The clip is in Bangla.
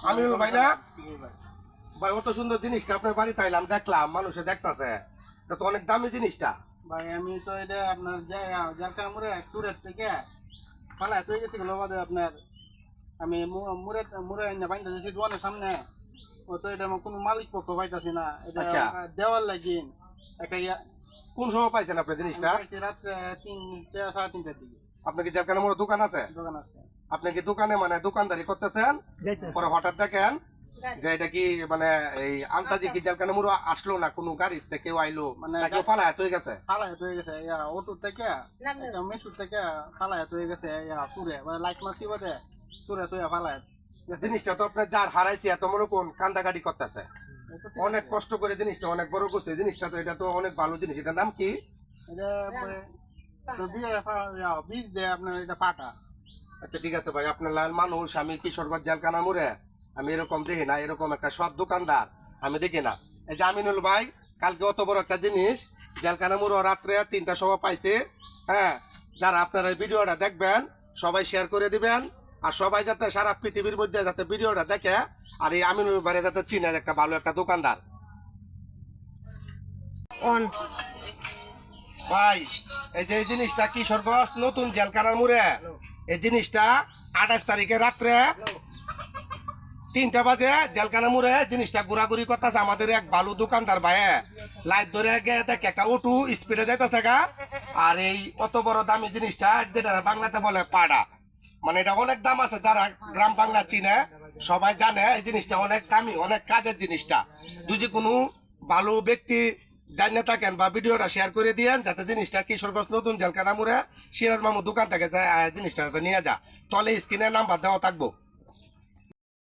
আমিনুল ভাই না ভাই, অত সুন্দর জিনিসটা আপনার বাড়িতে আইলাম, দেখলাম মানুষে দেখতেছে, এটা তো অনেক দামি জিনিসটা ভাই। আমি তো এটা আপনার যার কামড়ে টুরের থেকে পালা এত গেছি গেল বাদে আপনার আমি মুড়ে মুড়ে বাইন্দা দিয়েছি দোকানের সামনে। ও তো এটা আমার কোনো মালিক পক্ষ পাইতাছি না, এটা আচ্ছা। দেওয়ার লাগিন একটা কোন সময় পাইছেন আপনি জিনিসটা? রাত্রে 3টা 3:30টার দিকে। আপনার কি জেলখানা মোড়ে দোকান আছে? দোকান আছে। আপনি কি দোকানে মানে দোকানদারি করতেছেন, পরে হঠাৎ দেখেন যে এটা কি মানে এই আন্তাজি কি জেলখানা মোড়ে আসলো না, কোনো গাড়ি থেকে কেউ আইলো মানে না কেউ পালায় হয়ে গেছে? ফালায়াত হয়ে গেছে অটো থেকে একটা মেসুর থেকে ফালায়াত হয়ে গেছে সুরে লাইট মাসি বাদে সুরে তো ফালায়াত। জিনিসটা তো আপনার যার হারাইছে এত মনে কোন কান্দাকাটি করতেছে, অনেক কষ্ট করে জিনিসটা অনেক বড় করছে জিনিসটা, তো এটা তো অনেক ভালো জিনিস। এটার নাম কি? এটা তো বীজ দেয় আপনার, এটা পাটা। আচ্ছা ঠিক আছে ভাই, আপনার লাল মানুষ, আমি কিশোরগঞ্জ জেলখানা মোড়ে আমি এরকম দেখি না, এরকম একটা সৎ দোকানদার আমি দেখি না। এই যে আমিনুল ভাই কালকে অত বড় একটা জিনিস জেলখানা মোড়ে রাত্রে 3টার সময় পাইছে। হ্যাঁ, যারা আপনারা এই ভিডিওটা দেখবেন সবাই শেয়ার করে দিবেন, আর সবাই যাতে সারা পৃথিবীর মধ্যে যাতে ভিডিওটা দেখে, আর এই আমিনুল ভাই যাতে চিনে একটা ভালো একটা দোকানদার। ভাই এই যে এই জিনিসটা কিশোরগঞ্জ নতুন জেলখানার মোড়ে, এই জিনিসটা 28 তারিখে রাত্রে 3টা বাজে জেলখানা মোড়ে জিনিসটা ঘোরাঘুরি করতেছে আমাদের এক ভালো দোকানদার ভাই, লাইট ধরে গিয়ে দেখে একটা অটো স্পিডে যাইতেছে গা, আর এই অত বড় দামি জিনিসটা যেটা বাংলাতে বলে পাড়া, মানে এটা অনেক দাম আছে, যারা গ্রাম বাংলা চিনে সবাই জানে এই জিনিসটা অনেক দামি, অনেক কাজের জিনিসটা। যদি কোনো ভালো ব্যক্তি জানিয়ে থাকেন বা ভিডিওটা শেয়ার করে দিয়েন, যাতে জিনিসটা কিশোরগঞ্জ নতুন জেলখানা মোড়ে সিরাজ মামুর দোকান থেকে জিনিসটা নিয়ে যা, তলে স্ক্রিনের নাম্বার দেওয়া থাকবো।